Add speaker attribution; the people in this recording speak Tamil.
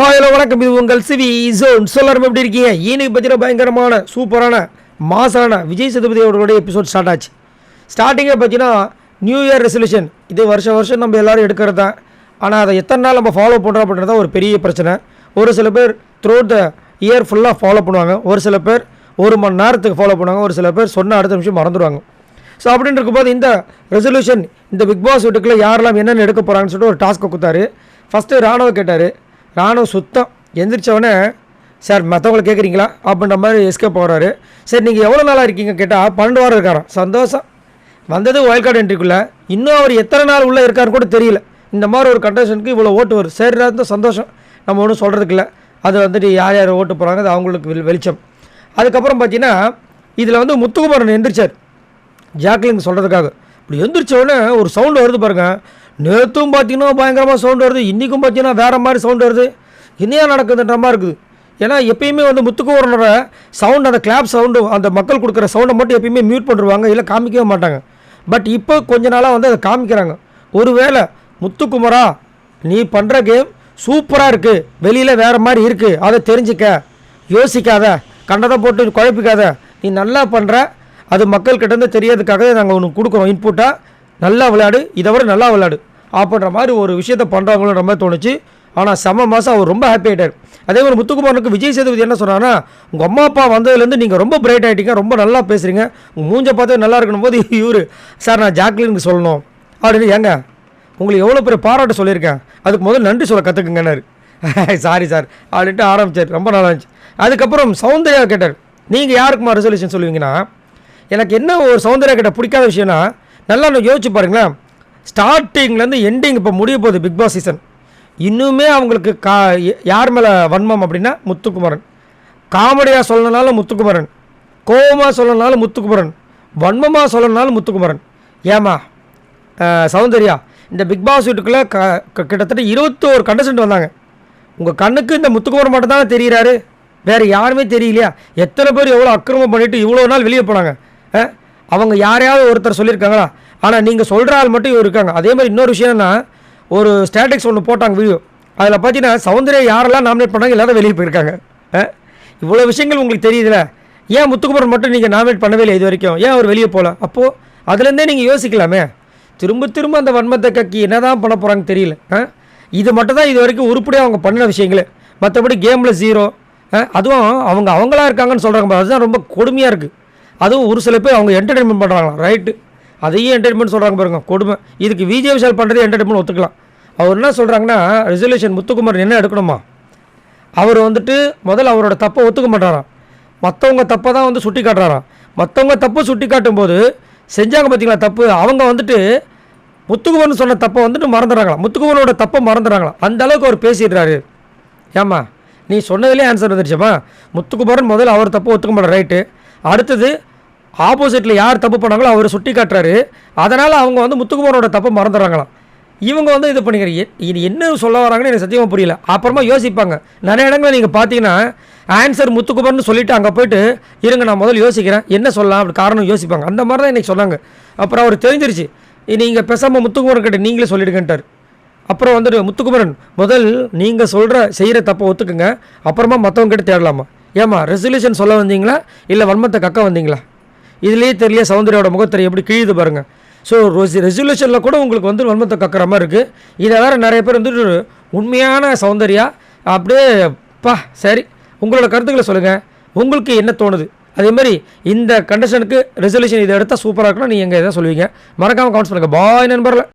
Speaker 1: ஹலோ வணக்கம், இது உங்கள் சிவி ஜோன். எல்லாரும் எப்படி இருக்கீங்க? இன்னைக்கு பார்த்தீங்கன்னா பயங்கரமான சூப்பரான மாசான விஜய் சேதுபதி அவர்களுடைய எபிசோட் ஸ்டார்ட் ஆச்சு. ஸ்டார்டிங்கே பார்த்தீங்கன்னா நியூ இயர் ரெசல்யூஷன். இது வருஷம் நம்ம எல்லோரும் எடுக்கிறது தான். ஆனால் அதை எத்தனை நாள் நம்ம ஃபாலோ பண்ணுறோம் அப்படின்றத ஒரு பெரிய பிரச்சனை. ஒரு சில பேர் த்ரூஅவுட் த இயர் ஃபுல்லாக ஃபாலோ பண்ணுவாங்க, ஒரு சில பேர் 1 மணி நேரத்துக்கு ஃபாலோ பண்ணுவாங்க, ஒரு சில பேர் சொன்ன அடுத்த நிமிஷம் மறந்துடுவாங்க. ஸோ அப்படின்னு இருக்கும்போது இந்த ரெசல்யூஷன், இந்த பிக் பாஸ் வீட்டுக்குள்ளே யாரெல்லாம் என்னென்ன எடுக்க போகிறாங்கன்னு சொல்லிட்டு ஒரு டாஸ்க்கை கொடுத்தாரு. ஃபஸ்ட்டு ராணுவ கேட்டார். ராணுவ சுத்தம் எந்திரிச்சவொடனே, சார் மற்றவங்களை கேட்குறீங்களா அப்படின்ற மாதிரி எஸ்கேப் போகிறாரு. சரி நீங்கள் எவ்வளோ நாளாக இருக்கீங்க கேட்டால் 12 வாரம் இருக்காராம். சந்தோஷம். வந்தது ஒயில்ட் கார்டு என்ட்ரிக்குள்ளே. இன்னும் அவர் எத்தனை நாள் உள்ளே இருக்காருன்னு கூட தெரியல. இந்த மாதிரி ஒரு கண்டஸ்டன்ட்க்கு இவ்வளோ ஓட்டு வரும். சரி தான் சந்தோஷம், நம்ம ஒன்றும் சொல்கிறதுக்கு இல்லை. அது வந்துட்டு யார் யார் ஓட்டு போகிறாங்க அது அவங்களுக்கு வெளிச்சம். அதுக்கப்புறம் பார்த்தீங்கன்னா இதில் வந்து முத்துக்குமாரன் எந்திரிச்சார் ஜாக்லின் சொல்கிறதுக்காக. இப்படி எந்திரிச்சோடனே ஒரு சவுண்டு வருது பாருங்கள். நேற்றும் பார்த்தீங்கன்னா பயங்கரமாக சவுண்டு வருது, இன்றைக்கும் பார்த்தீங்கன்னா வேறு மாதிரி சவுண்டு வருது. என்னையா நடக்குதுன்ற மாதிரி இருக்குது. ஏன்னா எப்பயுமே வந்து முத்துக்குமாரனோட சவுண்ட், அந்த கிளாப் சவுண்டு, அந்த மக்கள் கொடுக்குற சவுண்டை மட்டும் எப்பயுமே மியூட் பண்ணுவாங்க, இல்லை காமிக்கவே மாட்டாங்க. பட் இப்போ கொஞ்ச நாளாக வந்து அதை காமிக்கிறாங்க. ஒருவேளை முத்துக்குமாரா, நீ பண்ணுற கேம் சூப்பராக இருக்குது, வெளியில் வேறு மாதிரி இருக்குது, அதை தெரிஞ்சிக்க, யோசிக்காத, கண்டதை போட்டு குழப்பிக்காத, நீ நல்லா பண்ணுற, அது மக்கள்கிட்டேருந்து தெரியறதுக்காகவே நாங்கள் ஒன்று கொடுக்குறோம் இன்புட்டாக, நல்லா விளையாடு, இதை விட நல்லா விளையாடு அப்படின்ற மாதிரி ஒரு விஷயத்தை பண்ணுறாங்களோன்ற மாதிரி தோணுச்சு. ஆனால் செம்ம மாதம் அவர் ரொம்ப ஹாப்பி ஆகிட்டார். அதே மாதிரி முத்துக்குமாரனுக்கு விஜய் சேதுபதி என்ன சொன்னான்னா, உங்கள் அம்மா அப்பா வந்ததுலேருந்து நீங்கள் ரொம்ப பிரைட் ஆகிட்டீங்க, ரொம்ப நல்லா பேசுகிறீங்க, உங்கள் மூஞ்சை பார்த்து நல்லா இருக்கணும் போது இவர், சார் நான் ஜாக்லினுக்கு சொல்லணும் அப்படின்னு. ஏங்க உங்களுக்கு எவ்வளோ பெரிய பாராட்ட சொல்லியிருக்கேன், அதுக்கு முதல்ல நன்றி சொல்ல கற்றுக்குங்கன்னாரு. சாரி சார் அப்படின்ட்டு ஆரம்பித்தார். ரொம்ப நல்லா இருந்துச்சு. அதுக்கப்புறம் சௌந்தர்யா கேட்டார், நீங்கள் யாருக்குமா ரெசல்யூஷன் சொல்லுவீங்கன்னா, எனக்கு என்ன ஒரு சௌந்தர்யா கிட்ட பிடிக்காத விஷயம்னா, நல்லா நான் யோசிச்சு பாருங்களேன், ஸ்டார்டிங்லேருந்து எண்டிங் இப்போ முடிய போகுது பிக் பாஸ் சீசன். இன்னுமே அவங்களுக்கு யார் மேலே வன்மம் அப்படின்னா முத்துக்குமாரன். காமெடியாக சொல்லனாலும் முத்துக்குமாரன், கோபமாக சொல்லனாலும் முத்துக்குமாரன், வன்மமாக சொல்லனாலும் முத்துக்குமாரன். ஏமா சௌந்தர்யா, இந்த பிக் பாஸ் வீட்டுக்குள்ளே கிட்டத்தட்ட 21 கண்டஸ்டன்ட் வந்தாங்க. உங்கள் கண்ணுக்கு இந்த முத்துக்குமாரன் மட்டும் தான் தெரிகிறாரு, வேறு யாருமே தெரியலையா? எத்தனை பேர் எவ்வளோ அக்கிரமம் பண்ணிவிட்டு இவ்வளோ நாள் வெளியே போனாங்க? அவங்க யாரையாவது ஒருத்தர் சொல்லியிருக்காங்களா? ஆனால் நீங்கள் சொல்கிற ஆள் மட்டும் இவர் இருக்காங்க. அதே மாதிரி இன்னொரு விஷயம்னா, ஒரு ஸ்டாட்டிக்ஸ் ஒன்று போட்டாங்க வீடியோ, அதில் பார்த்தீங்கன்னா சௌந்தர்யா யாரெல்லாம் நாமினேட் பண்ணாங்க எல்லாரும் வெளியே போயிருக்காங்க. இவ்வளோ விஷயங்கள் உங்களுக்கு தெரியுதுல, ஏன் முத்துக்குமாரன் மட்டும் நீங்கள் நாமினேட் பண்ணவே இல்லை இது வரைக்கும்? ஏன் அவர் வெளியே போகல? அப்போது அதுலேருந்தே நீங்கள் யோசிக்கலாமே. திரும்ப அந்த வன்மத்தை கக்கி என்ன தான் பண்ண போகிறாங்க தெரியல. இது மட்டும் தான் இது வரைக்கும் உருப்படியாக அவங்க பண்ணின விஷயங்களே. மற்றபடி கேமில் 0. அதுவும் அவங்களா இருக்காங்கன்னு சொல்கிறாங்க, அதுதான் ரொம்ப கொடுமையாக இருக்குது. அதுவும் ஒரு சில பேர் அவங்க என்டர்டெயின்மெண்ட் பண்ணுறாங்களா, ரைட்டு, அதையும் என்டர்டெயின்மெண்ட் சொல்கிறாங்க பாருங்க, கொடுமை. இதுக்கு விஜய் விஷால் பண்ணுறது என்டர்டெயின்மெண்ட் ஒத்துக்கலாம். அவர் என்ன சொல்கிறாங்கன்னா, ரெசல்யூஷன் முத்துக்குமார் என்ன எடுக்கணுமா, அவர் வந்துட்டு முதல்ல அவரோட தப்பை ஒத்துக்க மாட்டாராம், மற்றவங்க தப்பை தான் வந்து சுட்டி காட்டுறாராம். மற்றவங்க தப்பு சுட்டி காட்டும்போது செஞ்சாங்க பார்த்தீங்களா தப்பு, அவங்க வந்துட்டு முத்துக்குமார்னு சொன்ன தப்பை வந்துட்டு மறந்துடுறாங்களாம், முத்துக்குமாரோட தப்பை மறந்துடுறாங்களாம். அந்த அளவுக்கு அவர் பேசிடுறாரு. ஏம்மா நீ சொன்னதுலேயே ஆன்சர் வந்துருச்சம்மா. முத்துக்குமாரன் முதல்ல அவர் தப்பை ஒத்துக்க மாட்டார், ரைட்டு. அடுத்தது ஆப்போசிட்டில் யார் தப்பு பண்ணாங்களோ அவர் சுட்டி காட்டுறாரு. அதனால் அவங்க வந்து முத்துக்குமாரோட தப்பை மறந்துடுறாங்களாம். இவங்க வந்து இது பண்ணிக்கிறீங்க, இது என்ன சொல்ல வராங்கன்னு எனக்கு சத்தியமாக புரியல. அப்புறமா யோசிப்பாங்க. நிறைய இடங்களில் நீங்கள் பார்த்தீங்கன்னா ஆன்சர் முத்துக்குமார்னு சொல்லிவிட்டு அங்கே போய்ட்டு இருங்க நான் முதல்ல யோசிக்கிறேன் என்ன சொல்லலாம் அப்படி காரணம் யோசிப்பாங்க. அந்த மாதிரி தான் இன்றைக்கி சொன்னாங்க. அப்புறம் அவர் தெரிஞ்சிருச்சு, நீங்கள் பேசாமல் முத்துக்குமாரன் கிட்ட நீங்களே சொல்லிடுங்கன்ட்டார். அப்புறம் வந்துட்டு முத்துக்குமாரன் முதல் நீங்கள் செய்கிற தப்பை ஒத்துக்குங்க, அப்புறமா மற்றவங்க கிட்ட தேடலாமா. ஏம்மா ரெசல்யூஷன் சொல்ல வந்தீங்களா இல்லை வன்மத்தை கக்க வந்தீங்களா? இதுலேயே தெரியல சௌந்தர்யாவோட முகத்திரை எப்படி கிழியுது பாருங்கள். ஸோ ரெசல்யூஷனில் கூட உங்களுக்கு வந்து வன்மத்தை கக்கிற மாதிரி இருக்குது. இதை வேறு நிறைய பேர் வந்துட்டு உண்மையான சௌந்தர்யா அப்படியே பா. சரி, உங்களோட கருத்துக்களை சொல்லுங்கள், உங்களுக்கு என்ன தோணுது? அதேமாதிரி இந்த கண்டிஷனுக்கு ரெசல்யூஷன் இதை எடுத்தால் சூப்பராக இருக்குன்னா நீங்கள் எங்கே எதாவது சொல்லுவீங்க? மறக்காமல் கமெண்ட்ஸ் பண்ணுங்கள். பாய் நண்பர்களே.